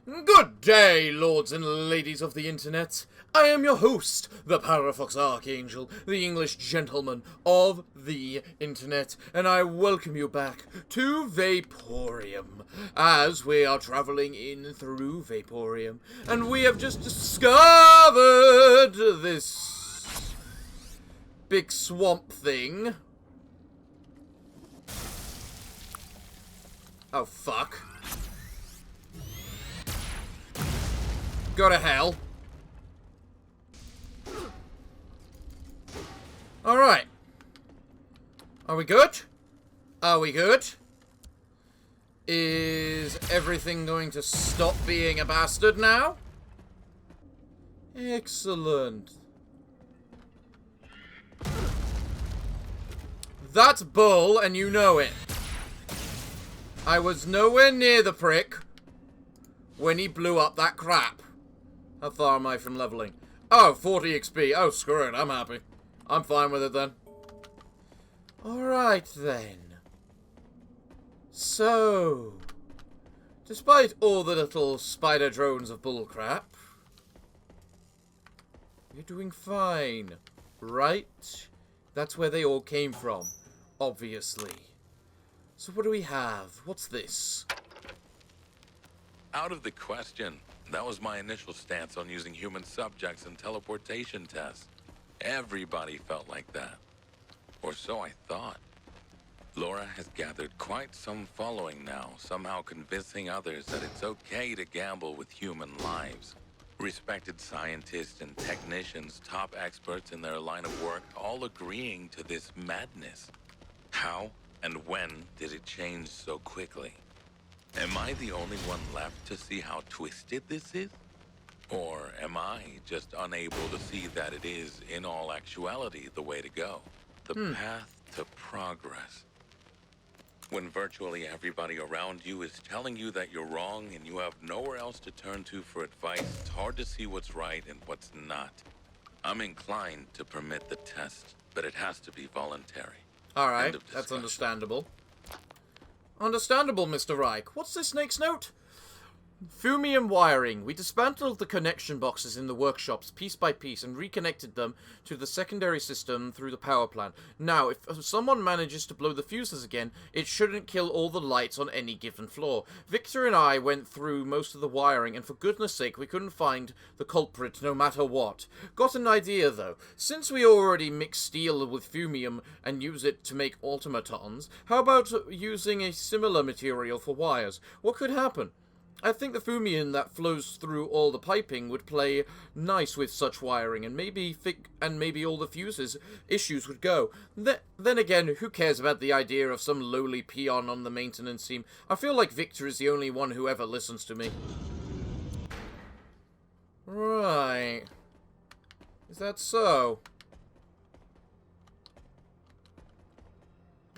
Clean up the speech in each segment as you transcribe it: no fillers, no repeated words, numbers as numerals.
Good day, lords and ladies of the internet. I am your host, the Parafox Archangel, the English gentleman of the internet, and I welcome you back to Vaporum, as we are traveling in through Vaporum, and we have just discovered this big swamp thing. Oh, fuck. Go to hell. Alright. Are we good? Are we good? Is everything going to stop being a bastard now? Excellent. That's bull, and you know it. I was nowhere near the prick when he blew up that crap. How far am I from leveling? Oh, 40 XP. Oh, screw it. I'm happy. I'm fine with it then. Alright then. So, despite all the little spider drones of bullcrap, you're doing fine, right? That's where they all came from, obviously. So what do we have? What's this? Out of the question. That was my initial stance on using human subjects in teleportation tests. Everybody felt like that. Or so I thought. Laura has gathered quite some following now, somehow convincing others that it's okay to gamble with human lives. Respected scientists and technicians, top experts in their line of work, all agreeing to this madness. How and when did it change so quickly? Am I the only one left to see how twisted this is? Or am I just unable to see that it is, in all actuality, the way to go? The path to progress. When virtually everybody around you is telling you that you're wrong and you have nowhere else to turn to for advice, it's hard to see what's right and what's not. I'm inclined to permit the test, but it has to be voluntary. Alright, that's understandable. Understandable, Mr. Reich. What's this snake's note? Fumium wiring. We dismantled the connection boxes in the workshops piece by piece and reconnected them to the secondary system through the power plant. Now, if someone manages to blow the fuses again, it shouldn't kill all the lights on any given floor. Victor and I went through most of the wiring, and for goodness sake, we couldn't find the culprit no matter what. Got an idea, though. Since we already mix steel with fumium and use it to make automatons, how about using a similar material for wires? What could happen? I think the fumium that flows through all the piping would play nice with such wiring, and maybe all the fuses issues would go. Then again, who cares about the idea of some lowly peon on the maintenance team? I feel like Victor is the only one who ever listens to me. Right. Is that so?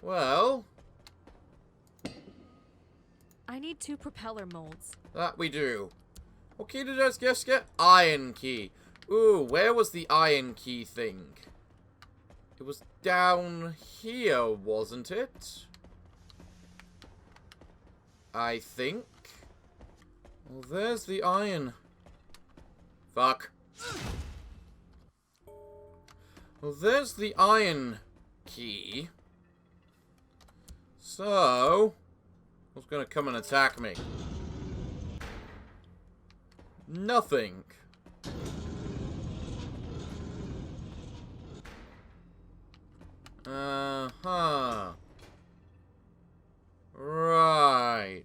Well, I need 2 propeller molds. that we do. What key did I just get? Iron key. Ooh, where was the iron key thing? It was down here, wasn't it? I think. Well, there's the iron. Fuck. Well, there's the iron key. So, who's gonna come and attack me? Nothing. Uh-huh. Right.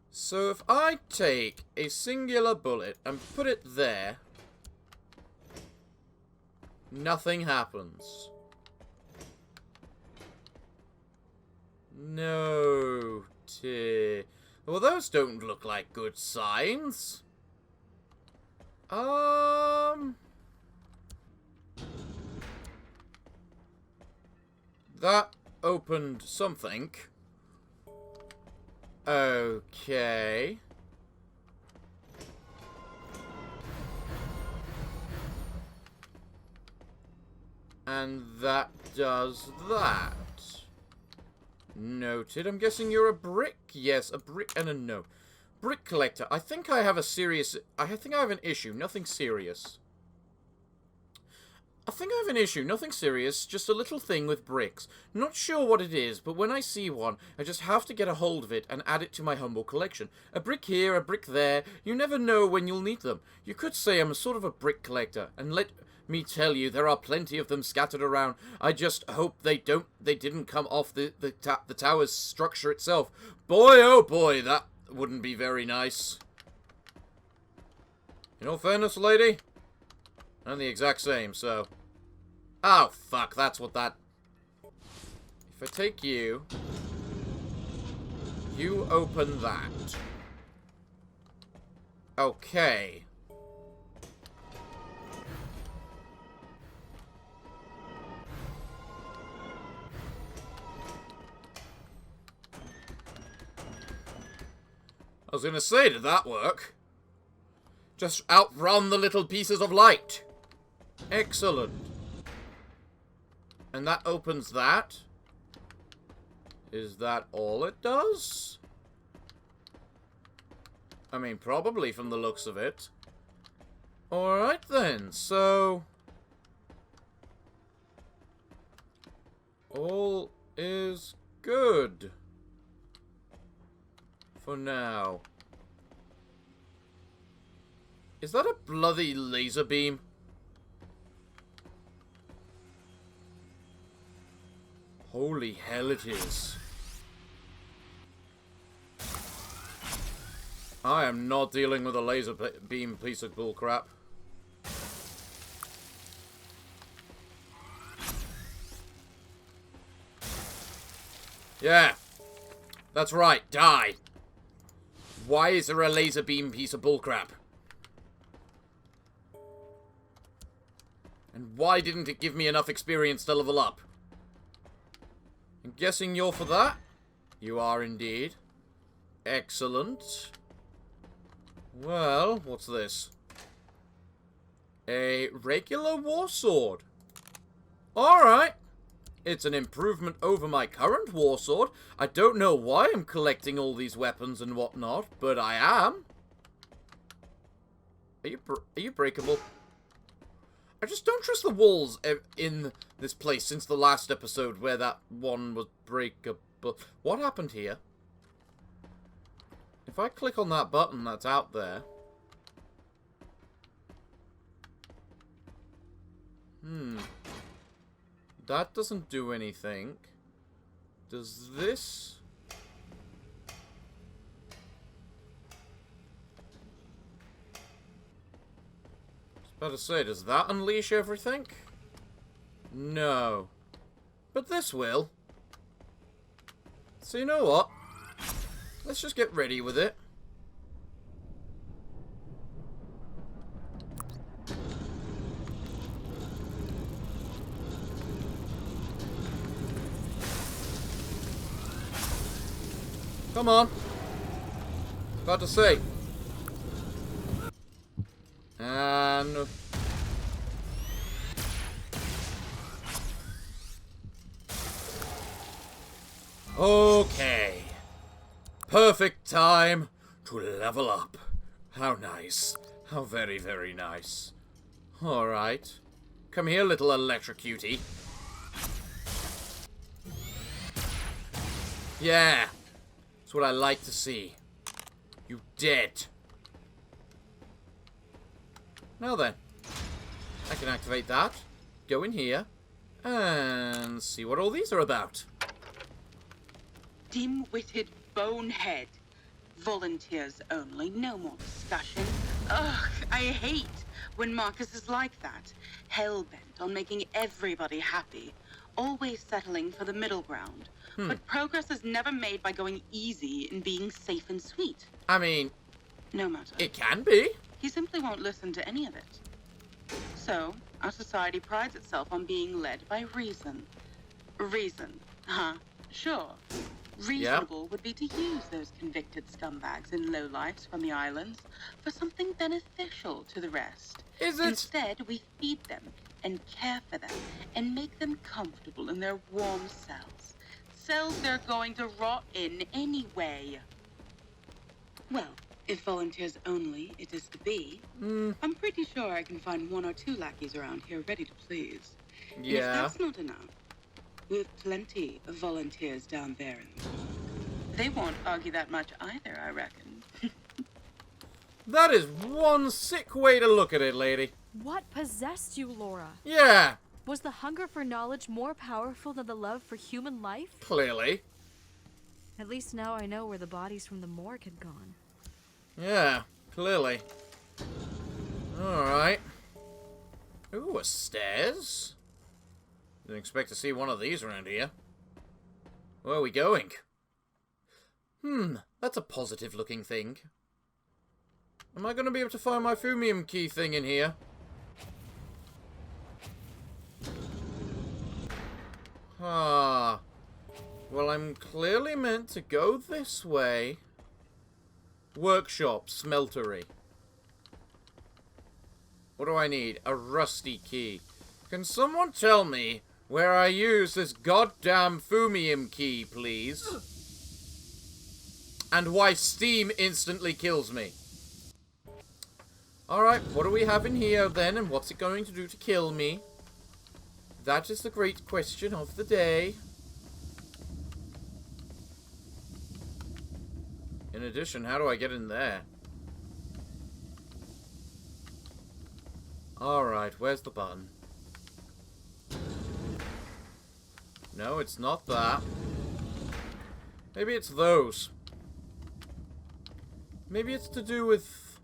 So if I take a singular bullet and put it there, nothing happens. No. Well, those don't look like good signs. That opened something. Okay. And that does that. Noted. I'm guessing you're a brick. Yes, a brick and a no. Brick collector. I think I have an issue. Nothing serious. I think I have an issue. Nothing serious. Just a little thing with bricks. Not sure what it is, but when I see one, I just have to get a hold of it and add it to my humble collection. A brick here, a brick there. You never know when you'll need them. You could say I'm sort of a brick collector, and let me tell you, there are plenty of them scattered around. I just hope they didn't come off the tower's structure itself. Boy, oh boy, that wouldn't be very nice. In all fairness, lady, I'm the exact same, so... Oh, fuck, that's what that... If I take you... You open that. Okay. I was gonna say, did that work? Just outrun the little pieces of light. Excellent. And that opens that. Is that all it does? I mean, probably from the looks of it. Alright then, so... all is good. For now. Is that a bloody laser beam? Holy hell it is. I am not dealing with a laser beam piece of bullcrap. Yeah. That's right, die. Why is there a laser beam piece of bullcrap? And why didn't it give me enough experience to level up? I'm guessing you're for that? You are indeed. Excellent. Well, what's this? A regular war sword. Alright. It's an improvement over my current war sword. I don't know why I'm collecting all these weapons and whatnot, but I am. Are you breakable? I just don't trust the walls in this place since the last episode where that one was breakable. What happened here? If I click on that button that's out there... That doesn't do anything. Does this... About to say, does that unleash everything? No. But this will. So you know what? Let's just get ready with it. Come on. About to say. And... okay. Perfect time to level up. How nice. How very, very nice. Alright. Come here, little electrocutie. Yeah. That's what I like to see. You dead. Now then. I can activate that. Go in here. And see what all these are about. Dim-witted bonehead. Volunteers only, no more discussion. Ugh, I hate when Marcus is like that. Hell-bent on making everybody happy. Always settling for the middle ground. But progress is never made by going easy and being safe and sweet. I mean... no matter. It can be. He simply won't listen to any of it. So, our society prides itself on being led by reason. Reason, huh? Sure. Reasonable would be to use those convicted scumbags and lowlifes from the islands for something beneficial to the rest. Is it? Instead, we feed them and care for them and make them comfortable in their warm cells. Cells they're going to rot in anyway. Well, If volunteers only it is to be, I'm pretty sure I can find 1 or 2 lackeys around here ready to please. And if Yeah. that's not enough, we have plenty of volunteers down there in the park. They won't argue that much either, I reckon. That is one sick way to look at it, lady. What possessed you, Laura? Yeah, Was the hunger for knowledge more powerful than the love for human life? clearly. At least now I know where the bodies from the morgue had gone. Yeah, clearly. Alright. Ooh, a stairs? Didn't expect to see one of these around here. Where are we going? That's a positive looking thing. Am I going to be able to find my Fumium key thing in here? Ah. Well, I'm clearly meant to go this way. Workshop, smeltery. What do I need? A rusty key. Can someone tell me where I use this goddamn Fumium key, please? And why steam instantly kills me. Alright, what do we have in here then, and what's it going to do to kill me? That is the great question of the day. In addition, how do I get in there? Alright, where's the button? No, it's not that. Maybe it's those. Maybe it's to do with...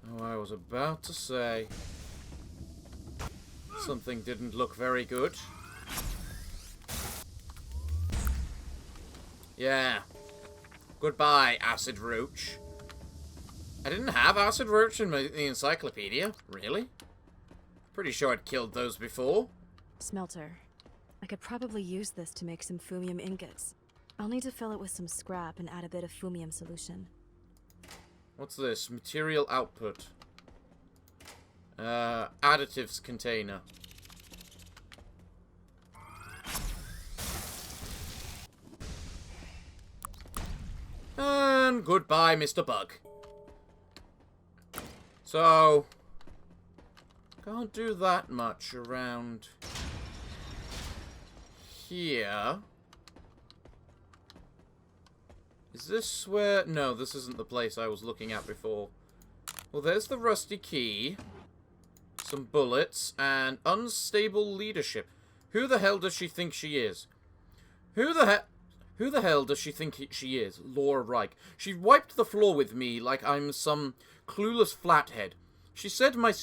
Oh, I was about to say... Something didn't look very good. Yeah. Goodbye, Acid Roach. I didn't have Acid Roach in the encyclopedia. Really? Pretty sure I'd killed those before. Smelter. I could probably use this to make some Fumium ingots. I'll need to fill it with some scrap and add a bit of Fumium solution. What's this? Material output. Additives container. And goodbye, Mr. Bug. So, can't do that much around here. Is this where... No, this isn't the place I was looking at before. Well, there's the rusty key. Some bullets and unstable leadership. Who the hell does she think she is? Who the hell does she think she is? Laura Reich. She wiped the floor with me like I'm some clueless flathead. She said my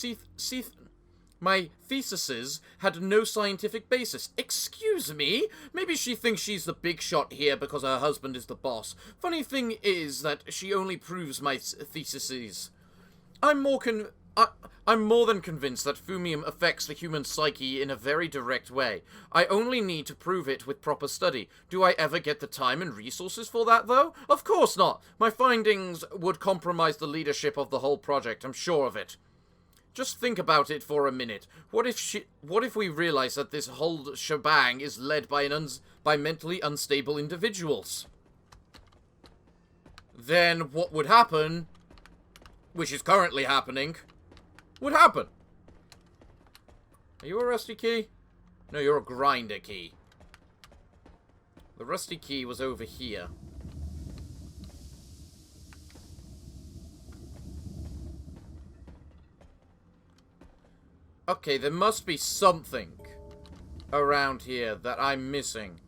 theses had no scientific basis. Excuse me? Maybe she thinks she's the big shot here because her husband is the boss. Funny thing is that she only proves my theses. I'm more than convinced that Fumium affects the human psyche in a very direct way. I only need to prove it with proper study. Do I ever get the time and resources for that, though? Of course not. My findings would compromise the leadership of the whole project, I'm sure of it. Just think about it for a minute. What if we realize that this whole shebang is led by mentally unstable individuals? Then what would happen, which is currently happening, would happen. Are you a rusty key? No, you're a grinder key. The rusty key was over here. Okay, there must be something around here that I'm missing,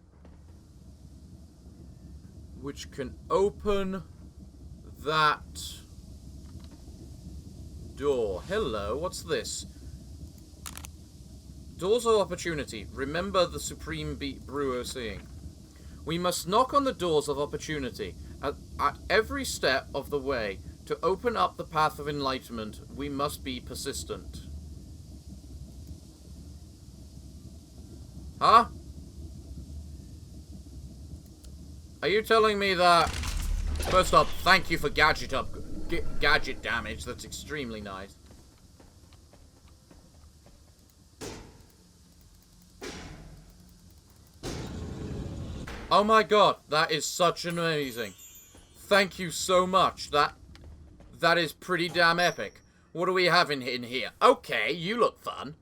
which can open that door. Hello, what's this? Doors of opportunity. Remember the Supreme Brewer saying. We must knock on the doors of opportunity at every step of the way. To open up the path of enlightenment, we must be persistent. Huh? Are you telling me that... First up, thank you for gadget damage. That's extremely nice. Oh my god, that is such amazing. Thank you so much. That is pretty damn epic. What do we have in here? Okay, you look fun.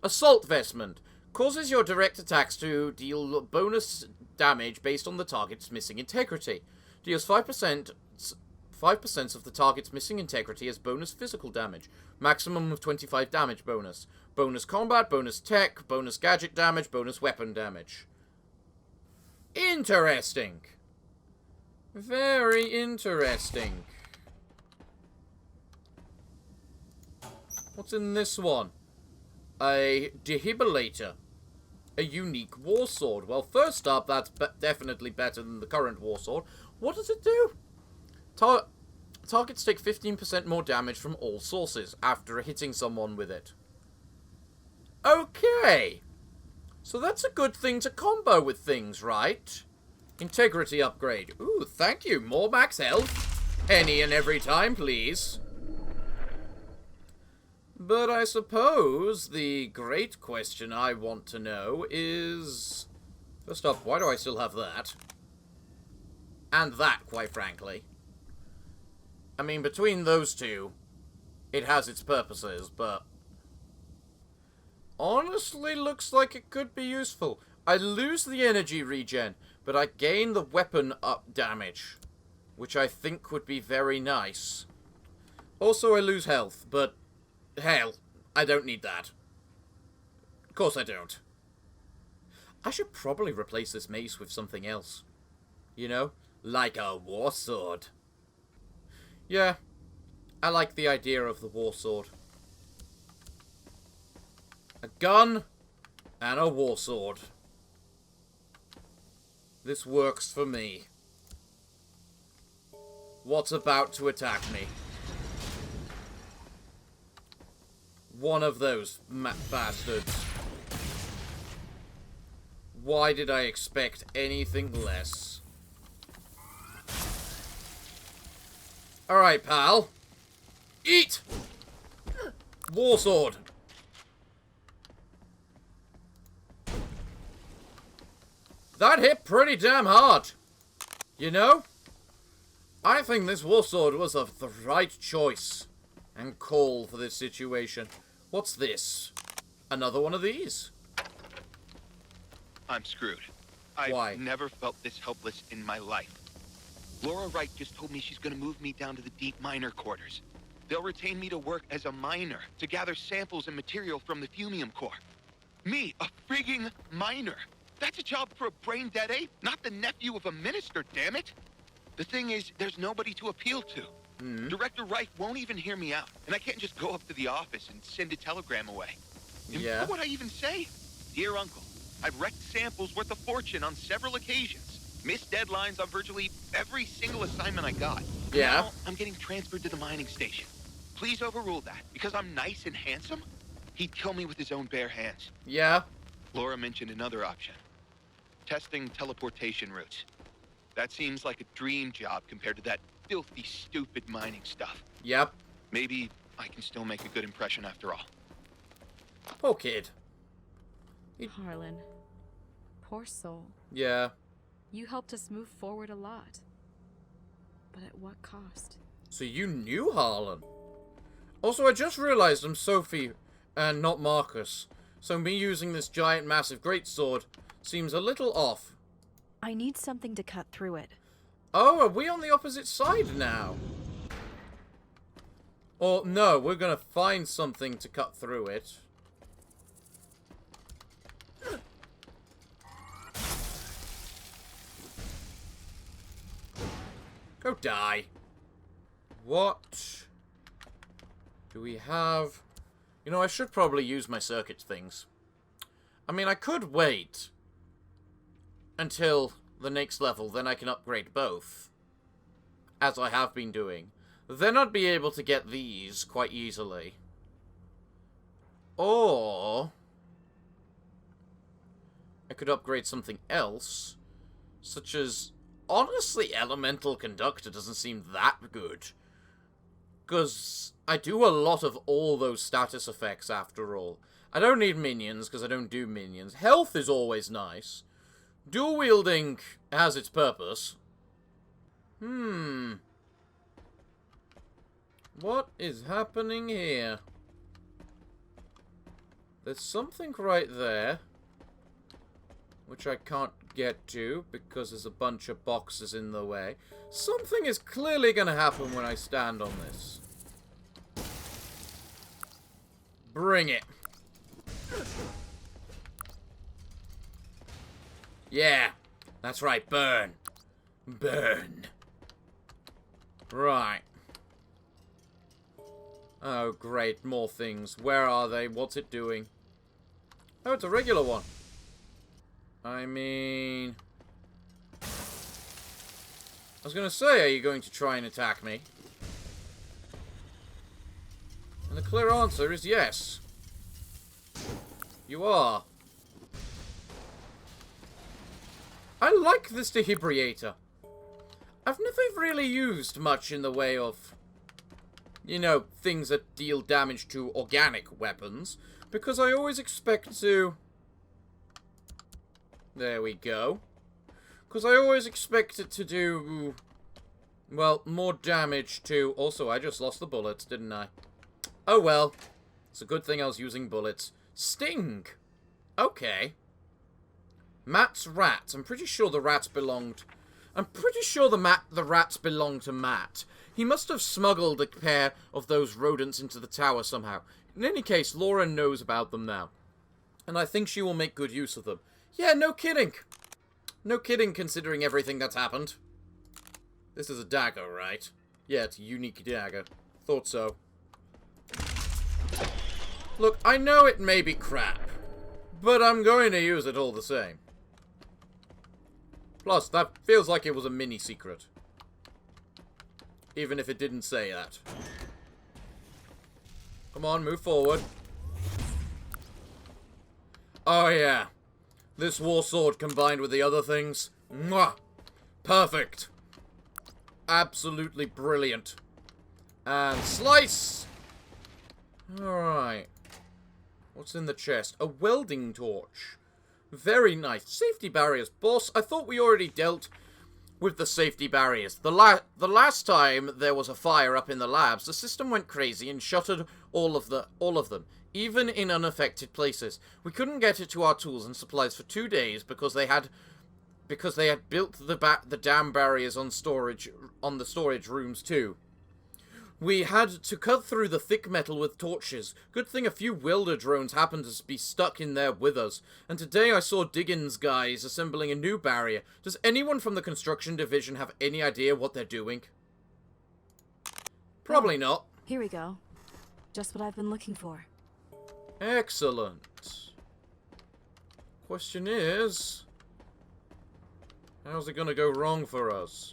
Assault Vestment. Causes your direct attacks to deal bonus damage based on the target's missing integrity. Deals 5% of the target's missing integrity as bonus physical damage. Maximum of 25 damage bonus. Bonus combat, bonus tech, bonus gadget damage, bonus weapon damage. Interesting. Very interesting. What's in this one? A defibrillator. A unique war sword. Well, first up, that's definitely better than the current war sword. What does it do? Targets take 15% more damage from all sources after hitting someone with it. Okay. So that's a good thing to combo with things, right? Integrity upgrade. Ooh, thank you. More max health. Any and every time, please. But I suppose the great question I want to know is... First off, why do I still have that? And that, quite frankly. I mean, between those two, it has its purposes, but... Honestly, looks like it could be useful. I lose the energy regen, but I gain the weapon up damage, which I think would be very nice. Also, I lose health, but... Hell, I don't need that. Of course I don't. I should probably replace this mace with something else. You know? Like a war sword. Yeah, I like the idea of the war sword. A gun and a war sword. This works for me. What's about to attack me? One of those bastards. Why did I expect anything less? Alright, pal. Eat! War sword. That hit pretty damn hard. You know? I think this war sword was the right choice and call for this situation. What's this? Another one of these? I'm screwed. Why? I've never felt this helpless in my life. Laura Wright just told me she's gonna move me down to the deep miner quarters. They'll retain me to work as a miner, to gather samples and material from the Fumium core. Me, a frigging miner. That's a job for a brain-dead ape, not the nephew of a minister, damn it. The thing is, there's nobody to appeal to. Director Wright won't even hear me out, and I can't just go up to the office and send a telegram away. And what would I even say? Dear Uncle, I've wrecked samples worth a fortune on several occasions. Missed deadlines on virtually every single assignment I got. Yeah. Now I'm getting transferred to the mining station. Please overrule that. Because I'm nice and handsome, he'd kill me with his own bare hands. Yeah. Laura mentioned another option. Testing teleportation routes. That seems like a dream job compared to that filthy, stupid mining stuff. Yep. Maybe I can still make a good impression after all. Poor kid. Harlan. Poor soul. Yeah. You helped us move forward a lot. But at what cost? So you knew Harlan. Also, I just realized I'm Sophie and not Marcus. So me using this giant, massive greatsword seems a little off. I need something to cut through it. Oh, are we on the opposite side now? Or, no, we're gonna find something to cut through it. Go die. What do we have? You know, I should probably use my circuit things. I mean, I could wait until the next level, then I can upgrade both, as I have been doing. Then I'd be able to get these quite easily. Or I could upgrade something else, such as... Honestly, Elemental Conductor doesn't seem that good, because I do a lot of all those status effects after all. I don't need minions, because I don't do minions. Health is always nice. Dual wielding has its purpose. What is happening here? There's something right there, which I can't get to because there's a bunch of boxes in the way. Something is clearly going to happen when I stand on this. Bring it. Yeah, that's right, burn. Burn. Right. Oh, great, more things. Where are they? What's it doing? Oh, it's a regular one. I mean... I was going to say, are you going to try and attack me? And the clear answer is yes. You are. I like this dehybriator. I've never really used much in the way of, you know, things that deal damage to organic weapons, because I always expect to... There we go. Because I always expect it to do, well, more damage to... Also, I just lost the bullets, didn't I? Oh well. It's a good thing I was using bullets. Sting! Okay. Matt's rats. I'm pretty sure the rats belonged... I'm pretty sure the rats belong to Matt. He must have smuggled a pair of those rodents into the tower somehow. In any case, Laura knows about them now. And I think she will make good use of them. Yeah, no kidding. No kidding, considering everything that's happened. This is a dagger, right? Yeah, it's a unique dagger. Thought so. Look, I know it may be crap, but I'm going to use it all the same. Plus, that feels like it was a mini-secret. Even if it didn't say that. Come on, move forward. Oh yeah. This war sword combined with the other things. Mwah! Perfect. Absolutely brilliant. And slice! Alright. What's in the chest? A welding torch. Very nice. Safety barriers. Boss, I thought we already dealt with the safety barriers. The last time there was a fire up in the labs, the system went crazy and shuttered all of them, even in unaffected places. We couldn't get it to our tools and supplies for 2 days because they had built the dam barriers on the storage rooms too. We had to cut through the thick metal with torches. Good thing a few welder drones happened to be stuck in there with us. And today I saw Diggins guys assembling a new barrier. Does anyone from the construction division have any idea what they're doing? Probably not. Here we go. Just what I've been looking for. Excellent. Question is, how's it gonna go wrong for us?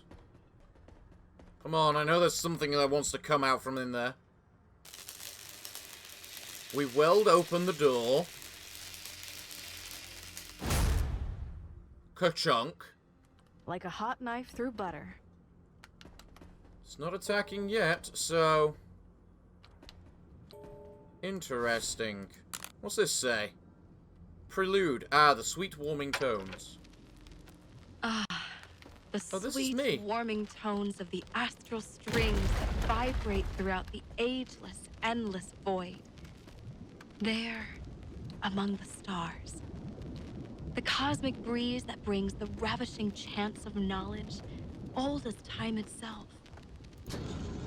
Come on, I know there's something that wants to come out from in there. We weld open the door. Ka-chunk. Like a hot knife through butter. It's not attacking yet, so... Interesting. What's this say? Prelude. Ah, the sweet warming tones. The this is sweet, me. warming tones of the astral strings that vibrate throughout the ageless, endless void. There, among the stars. The cosmic breeze that brings the ravishing chants of knowledge, old as time itself.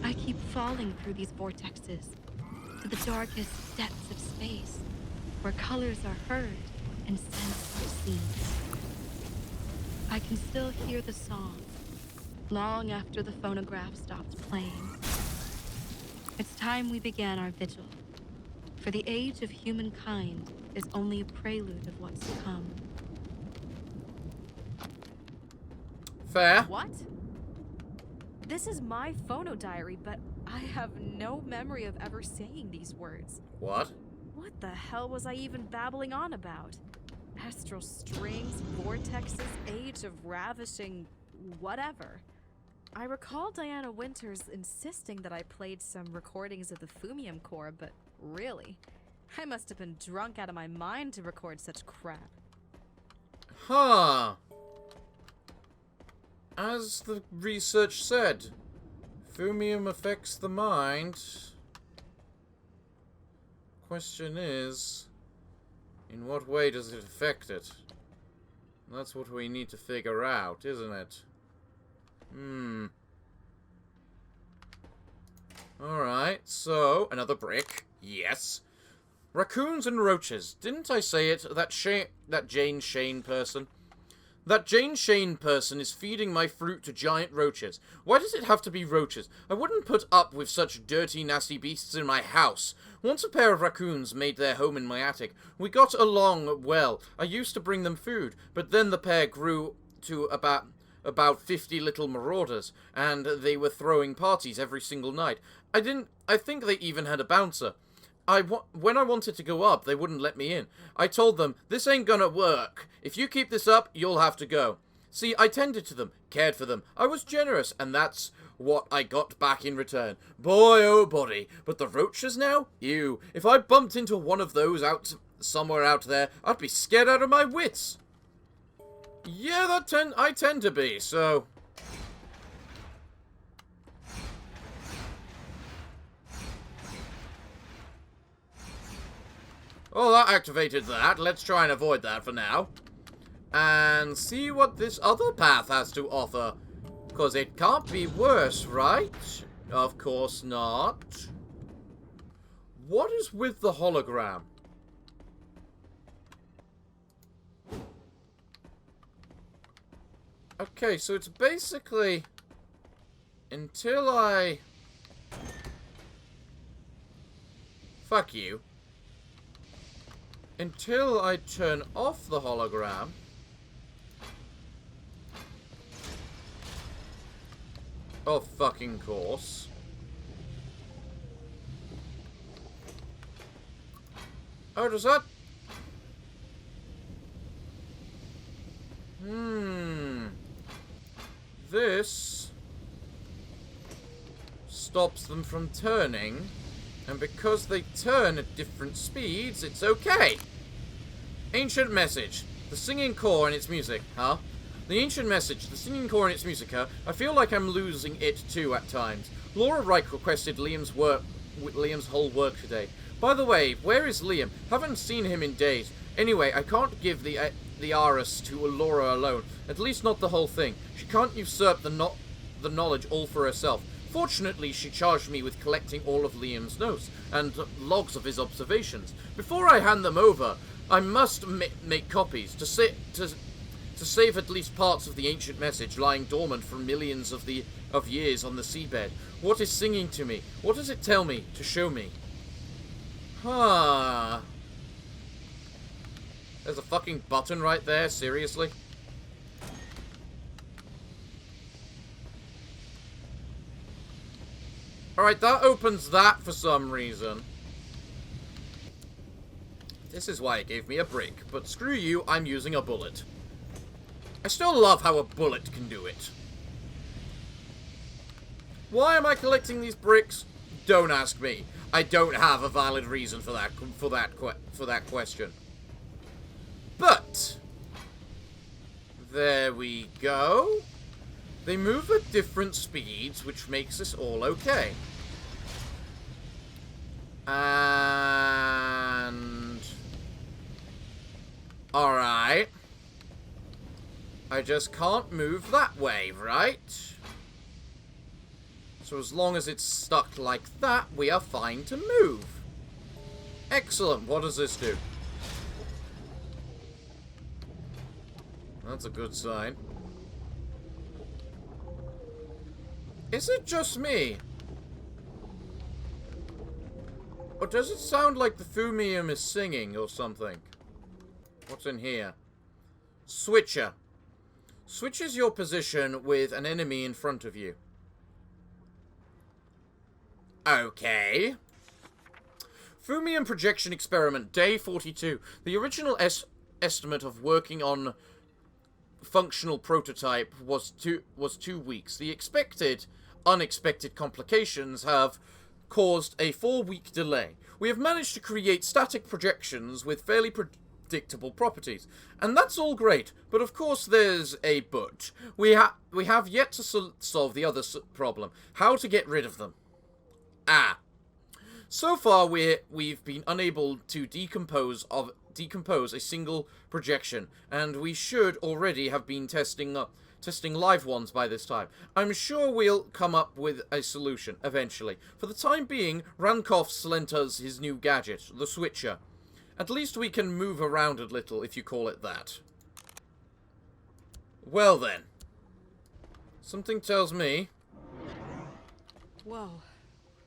I keep falling through these vortexes, to the darkest depths of space, where colors are heard and scents are seen. I can still hear the song, long after the phonograph stopped playing. It's time we began our vigil, for the age of humankind is only a prelude of what's to come. Fair. What? This is my phonodiary, but I have no memory of ever saying these words. What? What the hell was I even babbling on about? Astral strings, vortexes, age of ravishing... whatever. I recall Diana Winters insisting that I played some recordings of the Fumium Core, but really, I must have been drunk out of my mind to record such crap. Huh. as the research said, Fumium affects the mind. Question is, in what way does it affect it? That's what we need to figure out, isn't it? Alright, so, another brick. Yes. Raccoons and roaches. Didn't I say it? That Jane Shane person. That Jane Shane person is feeding my fruit to giant roaches. Why does it have to be roaches? I wouldn't put up with such dirty, nasty beasts in my house. Once a pair of raccoons made their home in my attic. We got along well. I used to bring them food, but then the pair grew to about 50 little marauders, and they were throwing parties every single night. I think they even had a bouncer. When I wanted to go up, they wouldn't let me in. I told them, this ain't gonna work. If you keep this up, you'll have to go. See, I tended to them, cared for them. I was generous, and that's what I got back in return. Boy, oh body. But the roaches now? Ew. If I bumped into one of those somewhere out there, I'd be scared out of my wits. Yeah, I tend to be, so... Oh, that activated that. Let's try and avoid that for now. And see what this other path has to offer. Because it can't be worse, right? Of course not. What is with the hologram? Okay, so it's basically... Until I... Fuck you. Until I turn off the hologram... Of fucking course. Oh, does that... This... stops them from turning... And because they turn at different speeds, it's okay. Ancient message. The singing core and its music, huh? The ancient message, the singing core and its music, huh? I feel like I'm losing it too at times. Laura Reich requested Liam's whole work today. By the way, where is Liam? Haven't seen him in days. Anyway, I can't give the Aris to Laura alone. At least not the whole thing. She can't usurp the knowledge all for herself. Fortunately, she charged me with collecting all of Liam's notes and logs of his observations. Before I hand them over, I must make copies to save at least parts of the ancient message lying dormant for millions of years on the seabed. What is singing to me? What does it tell me to show me? There's a fucking button right there, seriously? Alright, that opens that for some reason. This is why it gave me a brick, but screw you, I'm using a bullet. I still love how a bullet can do it. Why am I collecting these bricks? Don't ask me. I don't have a valid reason for that question. But there we go. They move at different speeds, which makes this all okay. And... Alright. I just can't move that way, right? So as long as it's stuck like that, we are fine to move. Excellent. What does this do? That's a good sign. Is it just me? Or does it sound like the Fumium is singing or something? What's in here? Switcher. Switches your position with an enemy in front of you. Okay. Fumium projection experiment, day 42. The original estimate of working on functional prototype was 2 weeks. The unexpected complications have caused a 4-week delay. We have managed to create static projections with fairly predictable properties. And that's all great, but of course there's a but. We have yet to solve the other problem. How to get rid of them. So far we've been unable to decompose a single projection, and we should already have been testing live ones by this time. I'm sure we'll come up with a solution eventually. For the time being, Rankoff's lent us his new gadget, the Switcher. At least we can move around a little, if you call it that. Well then. Something tells me... Whoa.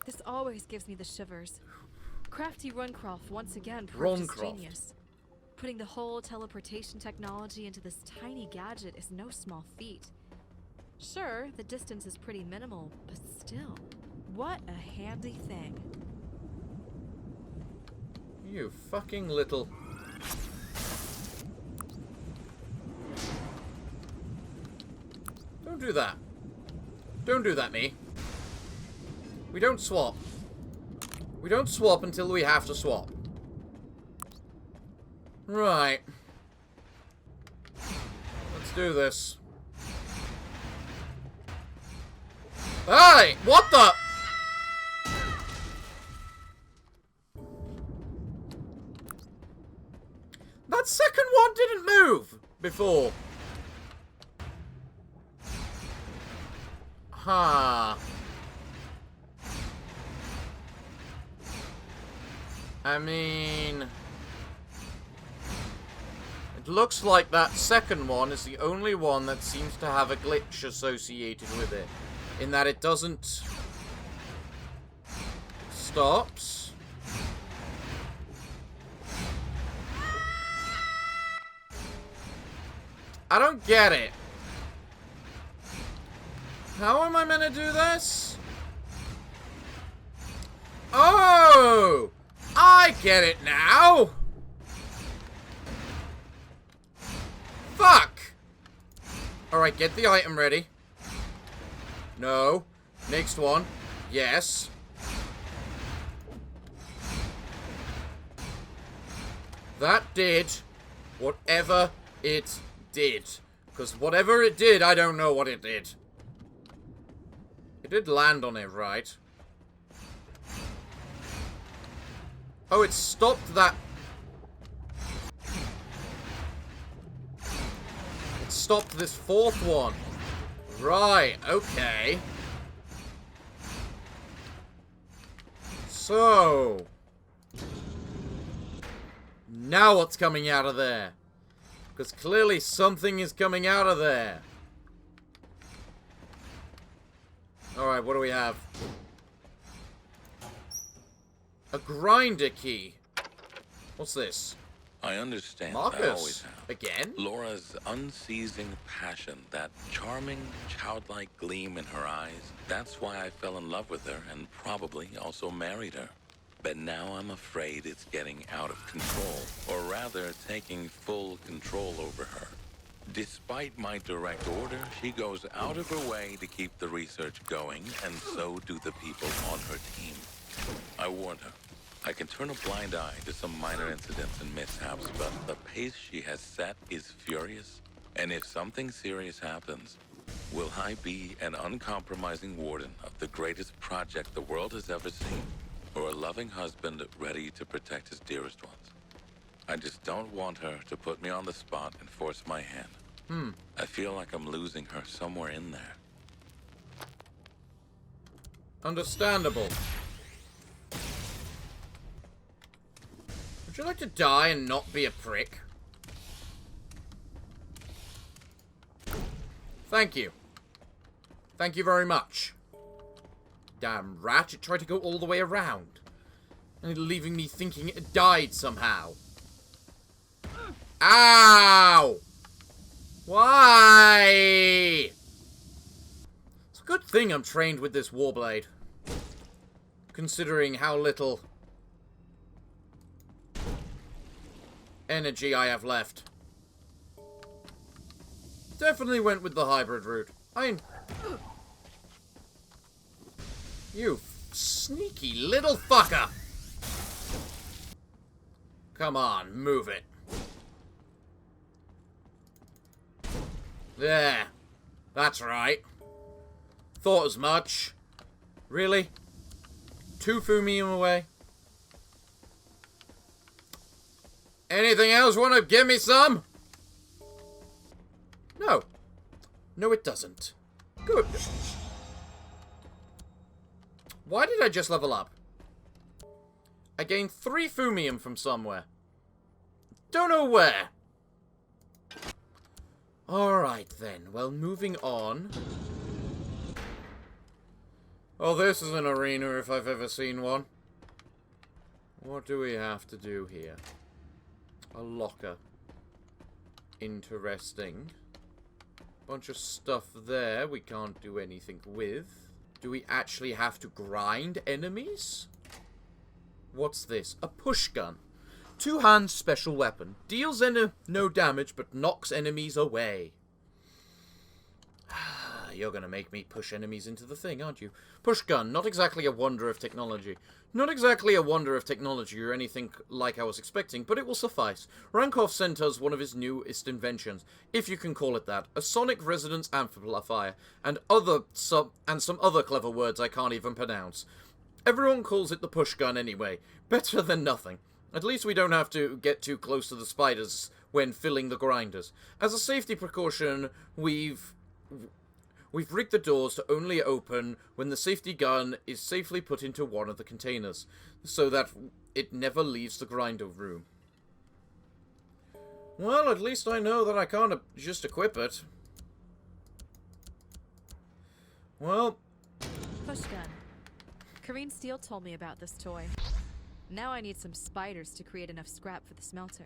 This always gives me the shivers. Crafty Runcroft once again proved his genius. Putting the whole teleportation technology into this tiny gadget is no small feat. Sure, the distance is pretty minimal, but still, what a handy thing. You fucking little... Don't do that. Don't do that, me. We don't swap. We don't swap until we have to swap. Right. Let's do this. Hey! What the? That second one didn't move before. Huh. I mean... It looks like that second one is the only one that seems to have a glitch associated with it. In that it doesn't... stops. I don't get it. How am I meant to do this? Oh! I get it now! Fuck! Alright, get the item ready. No. Next one. Yes. That did whatever it did. Because whatever it did, I don't know what it did. It did land on it, right? Oh, it stopped that. It stopped this fourth one. Right, okay. So. Now what's coming out of there? Because clearly something is coming out of there. Alright, what do we have? A grinder key. What's this? I understand. Marcus. I always have. Again? Laura's unceasing passion, that charming, childlike gleam in her eyes. That's why I fell in love with her and probably also married her. But now I'm afraid it's getting out of control, or rather taking full control over her. Despite my direct order, she goes out of her way to keep the research going, and so do the people on her team. I warned her. I can turn a blind eye to some minor incidents and mishaps, but the pace she has set is furious. And if something serious happens, will I be an uncompromising warden of the greatest project the world has ever seen? Or a loving husband ready to protect his dearest ones? I just don't want her to put me on the spot and force my hand. I feel like I'm losing her somewhere in there. Understandable. Would you like to die and not be a prick? Thank you. Thank you very much. Damn rat, it tried to go all the way around. And leaving me thinking it died somehow. Ow! Why? It's a good thing I'm trained with this warblade. Considering how little energy I have left. Definitely went with the hybrid route. You sneaky little fucker! Come on, move it. There. That's right. Thought as much. Really? 2 Fumium away? Anything else want to give me some? No. No, it doesn't. Good. Why did I just level up? I gained 3 Fumium from somewhere. Don't know where. Alright then. Well, moving on. Oh, this is an arena if I've ever seen one. What do we have to do here? A locker. Interesting. Bunch of stuff there we can't do anything with. Do we actually have to grind enemies? What's this? A push gun. 2-hand special weapon. Deals no damage but knocks enemies away. You're gonna make me push enemies into the thing, aren't you? Push gun. Not exactly a wonder of technology. Not exactly a wonder of technology or anything like I was expecting, but it will suffice. Rankov sent us one of his newest inventions, if you can call it that. A sonic resonance amplifier, and some other clever words I can't even pronounce. Everyone calls it the push gun anyway. Better than nothing. At least we don't have to get too close to the spiders when filling the grinders. As a safety precaution, we've rigged the doors to only open when the safety gun is safely put into one of the containers, so that it never leaves the grinder room. Well, at least I know that I can't just equip it. Well... Push gun. Kareen Steele told me about this toy. Now I need some spiders to create enough scrap for the smelter.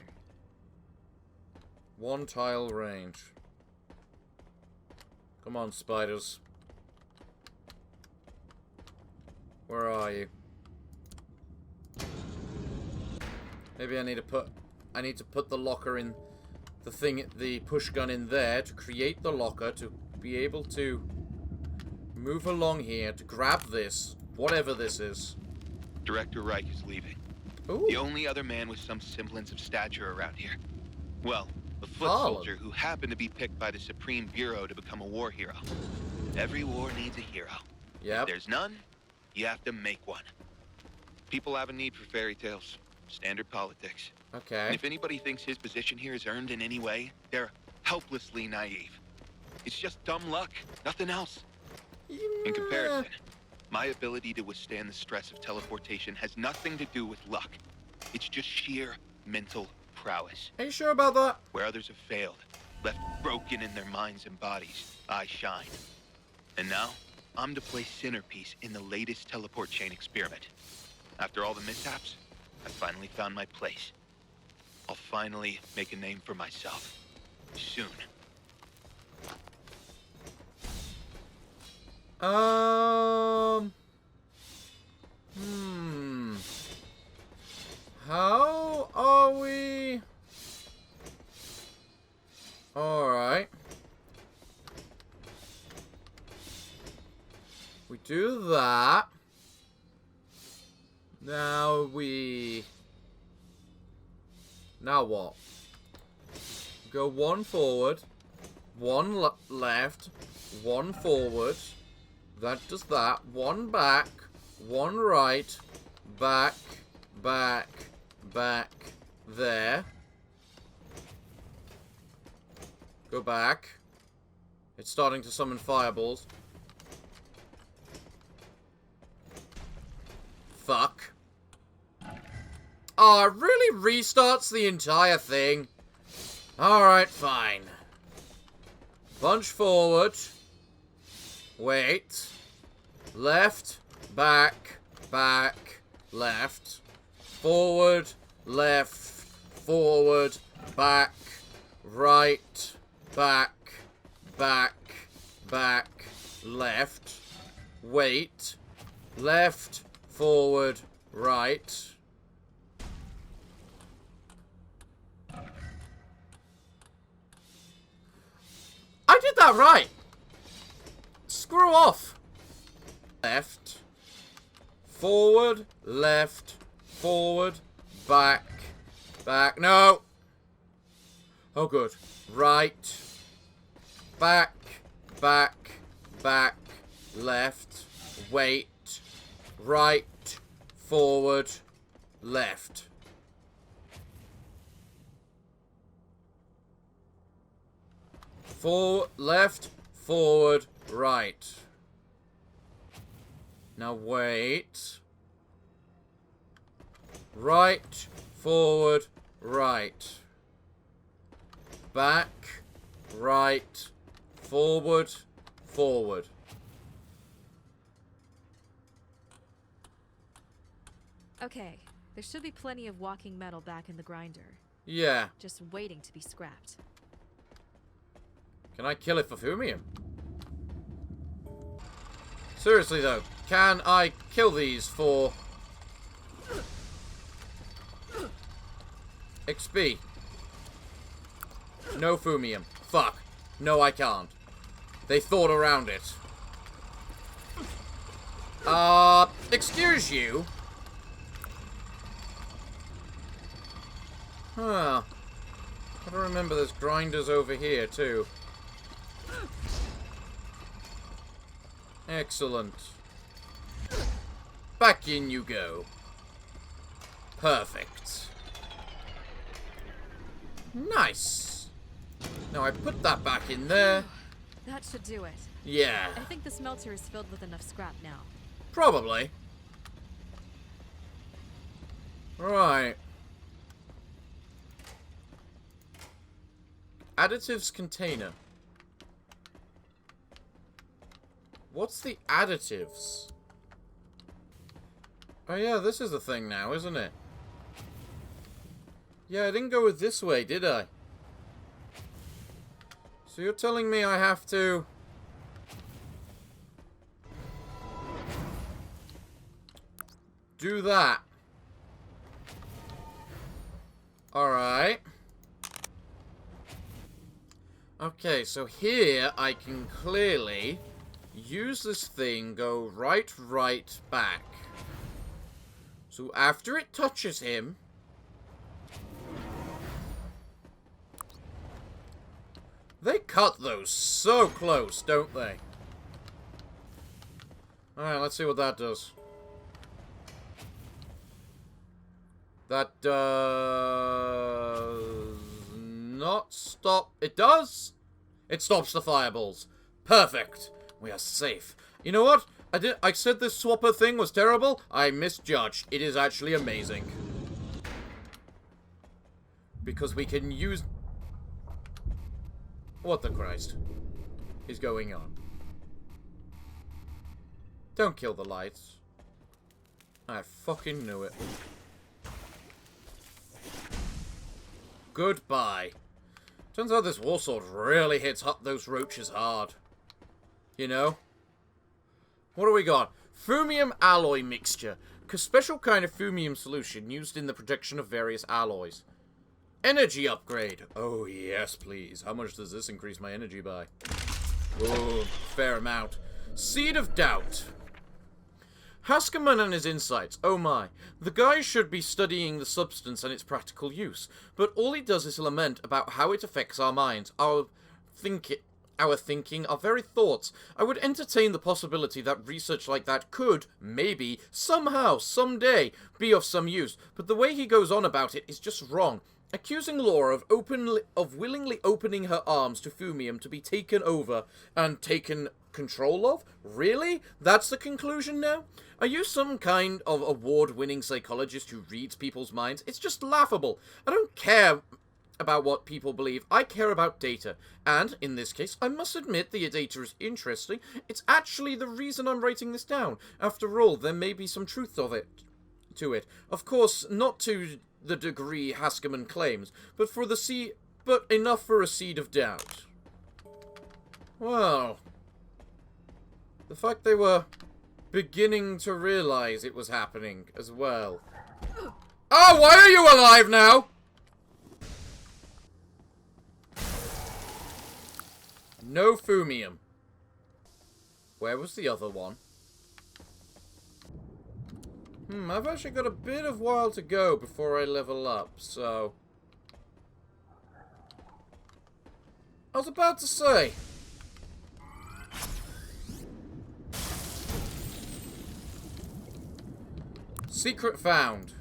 1 tile range. Come on, spiders. Where are you? Maybe I need to put the locker in the push gun in there to create the locker to be able to move along here to grab this, whatever this is. Director Reich is leaving. Ooh. The only other man with some semblance of stature around here. Well, a foot Solid. soldier who happened to be picked by the Supreme Bureau to become a war hero. Every war needs a hero. Yep. If there's none, you have to make one. People have a need for fairy tales. Standard politics. Okay. And if anybody thinks his position here is earned in any way, they're helplessly naive. It's just dumb luck, nothing else. In comparison, my ability to withstand the stress of teleportation has nothing to do with luck. It's just sheer mental prowess. Are you sure about that? Where others have failed, left broken in their minds and bodies, I shine. And now, I'm to play centerpiece in the latest teleport chain experiment. After all the mishaps, I finally found my place. I'll finally make a name for myself. Soon. How are we? Alright. We do that. Now what? Go 1 forward, 1 left, 1 forward. That does that. 1 back, 1 right, back, back, back, there. Go back. It's starting to summon fireballs. Fuck. Oh, it really restarts the entire thing. Alright, fine. Punch forward. Wait. Left, back, back, left. Forward, left, forward, back, right, back, back, back, left. Wait. Left, forward, right. I did that right! Screw off! Left. Forward, left, forward, back, back. No! Oh, good. Right. Back, back, back, left, wait, right, forward, left. Left, forward, right. Now wait. Right, forward, right. Back, right, forward, forward. Okay, there should be plenty of walking metal back in the grinder. Yeah. Just waiting to be scrapped. Can I kill it for Fumium? Seriously though, can I kill these for XP? No Fumium. Fuck. No, I can't. They thought around it. Excuse you? Huh. I don't remember there's grinders over here too. Excellent. Back in you go. Perfect. Nice. Now I put that back in there. That should do it. Yeah. I think the smelter is filled with enough scrap now. Probably. Right. Additives container. What's the additives? Oh yeah, this is the thing now, isn't it? Yeah, I didn't go with this way, did I? So you're telling me I have to... do that. Alright. Okay, so here I can clearly use this thing, go right, back. So after it touches him... They cut those so close, don't they? Alright, let's see what that does. That does not stop. It does. It stops the fireballs. Perfect. We are safe. You know what? I said this swapper thing was terrible. I misjudged. It is actually amazing. Because we can use... What the Christ is going on? Don't kill the lights. I fucking knew it. Goodbye. Turns out this warsword really hits those roaches hard. You know? What do we got? Fumium alloy mixture. A special kind of fumium solution used in the production of various alloys. Energy upgrade. Oh, yes, please. How much does this increase my energy by? Oh, fair amount. Seed of doubt. Haskerman and his insights. Oh my. The guy should be studying the substance and its practical use, but all he does is lament about how it affects our minds, our thinking, our very thoughts. I would entertain the possibility that research like that could, maybe, somehow, someday, be of some use, but the way he goes on about it is just wrong. Accusing Laura of willingly opening her arms to Fumium to be taken over and taken control of? Really? That's the conclusion now? Are you some kind of award-winning psychologist who reads people's minds? It's just laughable. I don't care about what people believe. I care about data. And, in this case, I must admit the data is interesting. It's actually the reason I'm writing this down. After all, there may be some truth to it. Of course, not to the degree Haskerman claims, but enough for a seed of doubt. Well, the fact they were beginning to realize it was happening as well. Oh, why are you alive now? No Fumium. Where was the other one? I've actually got a bit of while to go before I level up, so... I was about to say, Secret found.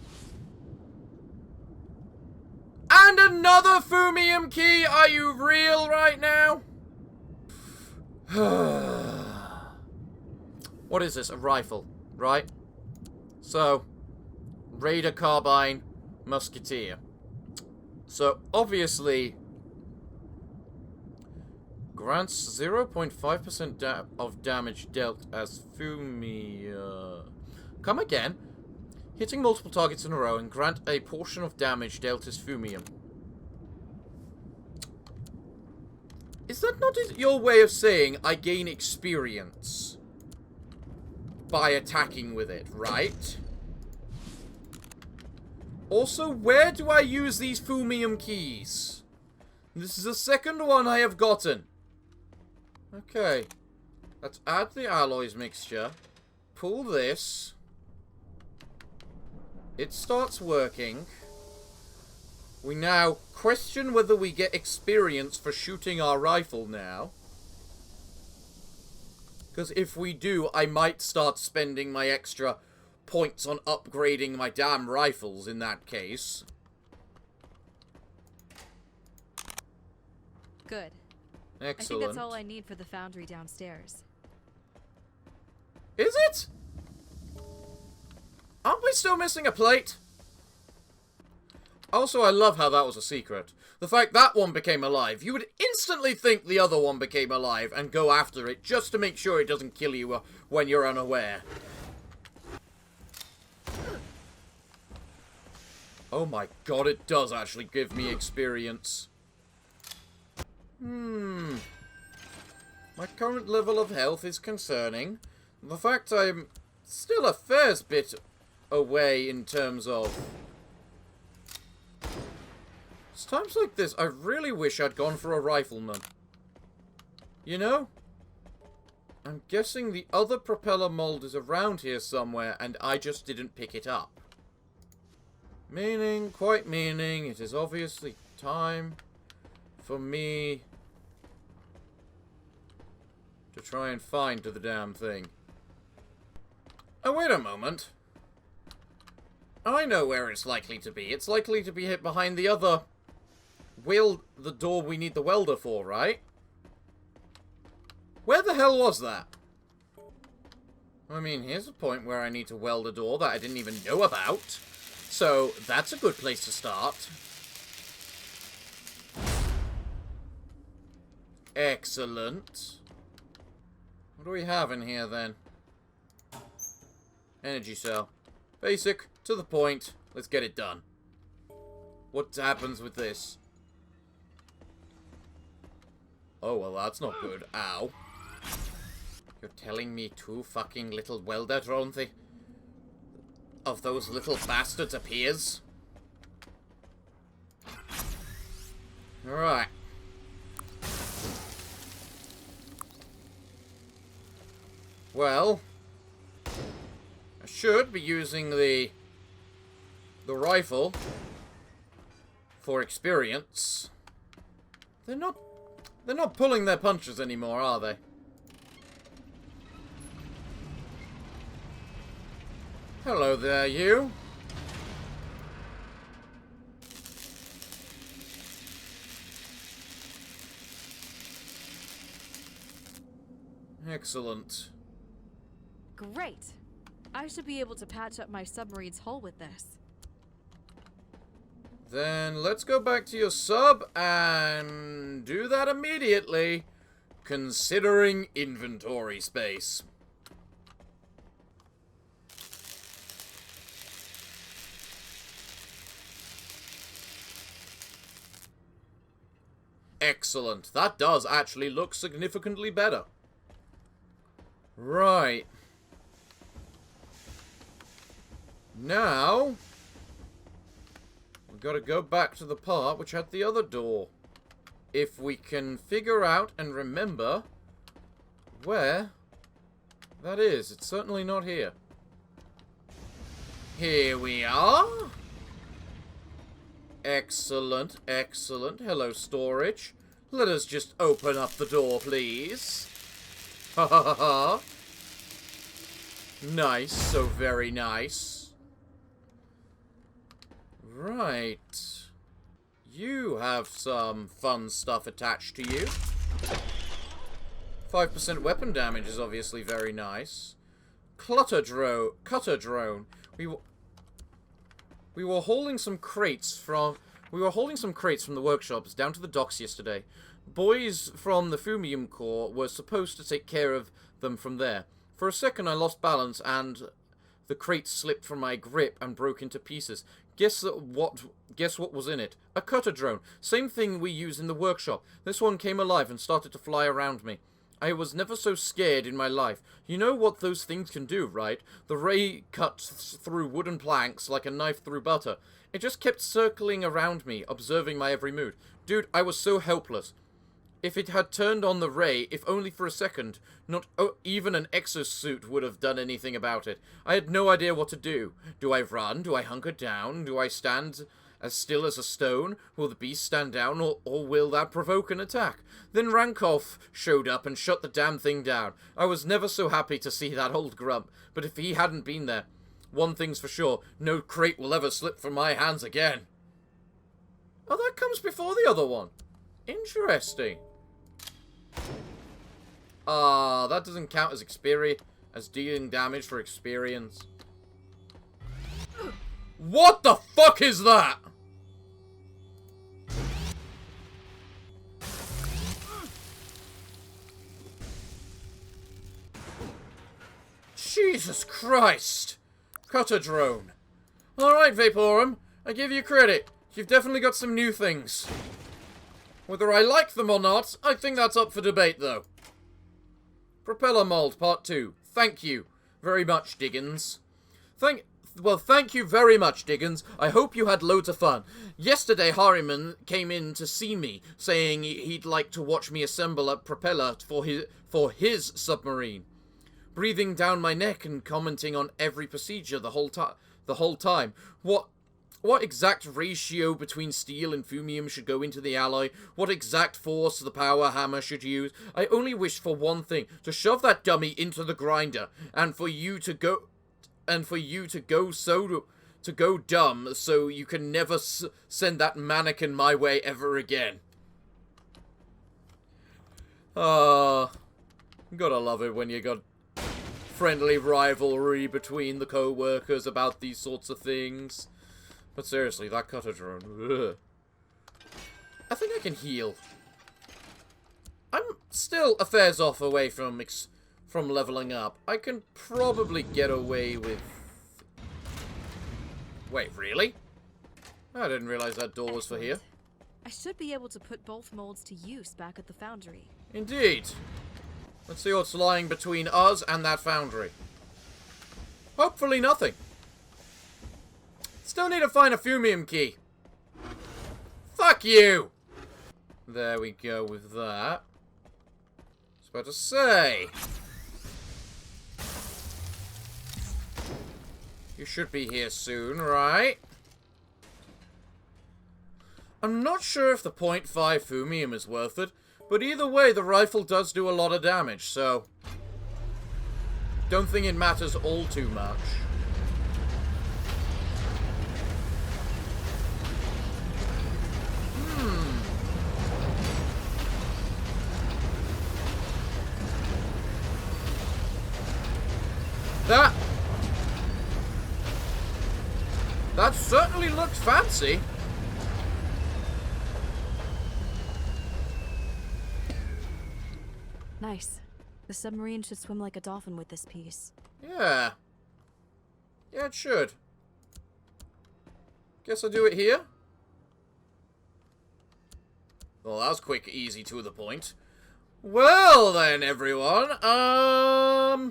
And another Fumium key! Are you real right now? What is this? A rifle, right? So, Raider Carbine Musketeer. So, obviously, grants 0.5% of damage dealt as Fumia. Come again. Hitting multiple targets in a row and grant a portion of damage dealt as Fumium. Is that not your way of saying I gain experience by attacking with it, right? Also, where do I use these Fumium keys? This is the second one I have gotten. Okay. Let's add the alloys mixture. Pull this. It starts working. We now question whether we get experience for shooting our rifle now. Because if we do, I might start spending my extra points on upgrading my damn rifles in that case. Good. Excellent. I think that's all I need for the foundry downstairs. Is it? Aren't we still missing a plate? Also, I love how that was a secret. The fact that one became alive, you would instantly think the other one became alive and go after it just to make sure it doesn't kill you when you're unaware. Oh my god, it does actually give me experience. My current level of health is concerning. The fact I'm still a fair bit away in terms of... It's times like this, I really wish I'd gone for a rifleman. You know? I'm guessing the other propeller mold is around here somewhere, and I just didn't pick it up. Quite meaning, it is obviously time for me to try and find the damn thing. Oh, wait a moment. I know where it's likely to be. It's likely to be hit behind the other... the door we need the welder for, right? Where the hell was that? I mean, here's a point where I need to weld a door that I didn't even know about. So, that's a good place to start. Excellent. What do we have in here, then? Energy cell. Basic, to the point. Let's get it done. What happens with this? Oh, well, that's not good. Ow. You're telling me two fucking little welder drone of those little bastards appears? Alright. Well, I should be using the rifle for experience. They're not pulling their punches anymore, are they? Hello there, you. Excellent. Great! I should be able to patch up my submarine's hull with this. Then let's go back to your sub and do that immediately, considering inventory space. Excellent. That does actually look significantly better. Right. Now, we've got to go back to the part which had the other door. If we can figure out and remember where that is. It's certainly not here. Here we are. Excellent, excellent. Hello, storage. Let us just open up the door, please. Ha ha ha ha. Nice, so very nice. Right. You have some fun stuff attached to you. 5% weapon damage is obviously very nice. Cutter drone. We were hauling some crates from the workshops down to the docks yesterday. Boys from the Fumium Corps were supposed to take care of them from there. For a second I lost balance and the crate slipped from my grip and broke into pieces. Guess what was in it? A cutter drone. Same thing we use in the workshop. This one came alive and started to fly around me. I was never so scared in my life. You know what those things can do, right? The ray cuts through wooden planks like a knife through butter. It just kept circling around me, observing my every move. Dude, I was so helpless. If it had turned on the ray, if only for a second, not even an exosuit would have done anything about it. I had no idea what to do. Do I run? Do I hunker down? Do I stand as still as a stone? Will the beast stand down, or will that provoke an attack? Then Rankov showed up and shut the damn thing down. I was never so happy to see that old grump, but if he hadn't been there, one thing's for sure, no crate will ever slip from my hands again. Oh, that comes before the other one. Interesting. That doesn't count as experience, as dealing damage for experience. What the fuck is that? Jesus Christ! Cutter drone. Alright, Vaporum. I give you credit. You've definitely got some new things. Whether I like them or not, I think that's up for debate, though. Propeller mold, part 2. Thank you very much, Diggins. Thank you very much, Diggins. I hope you had loads of fun. Yesterday, Harriman came in to see me, saying he'd like to watch me assemble a propeller for his submarine. Breathing down my neck and commenting on every procedure the whole time. What exact ratio between steel and fumium should go into the alloy? What exact force the power hammer should use? I only wish for one thing, to shove that dummy into the grinder, and for you to go dumb so you can never send that mannequin my way ever again. Gotta love it when you got friendly rivalry between the co-workers about these sorts of things. But seriously, that cutter drone. Ugh. I think I can heal. I'm still a fair's off away from leveling up. I can probably get away with... Wait, really? I didn't realize that door was for here. I should be able to put both molds to use back at the foundry. Indeed. Let's see what's lying between us and that foundry. Hopefully nothing. Still need to find a fumium key. Fuck you! There we go with that. I was about to say. You should be here soon, right? I'm not sure if the .5 fumium is worth it, but either way, the rifle does do a lot of damage, so... don't think it matters all too much. That certainly looked fancy. Nice. The submarine should swim like a dolphin with this piece. Yeah. Yeah, it should. Guess I'll do it here. Well, that was quick, easy, to the point. Well then, everyone, I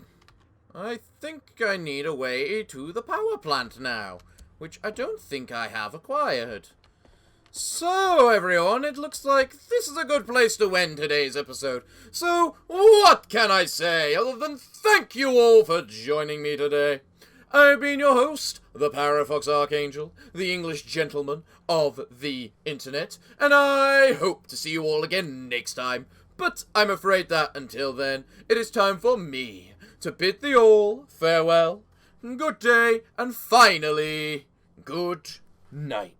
think I need a way to the power plant now, which I don't think I have acquired. So, everyone, it looks like this is a good place to end today's episode. So, what can I say other than thank you all for joining me today? I've been your host, the Parafox Archangel, the English gentleman of the internet, and I hope to see you all again next time. But I'm afraid that, until then, it is time for me to bid thee all farewell, good day, and finally, good night.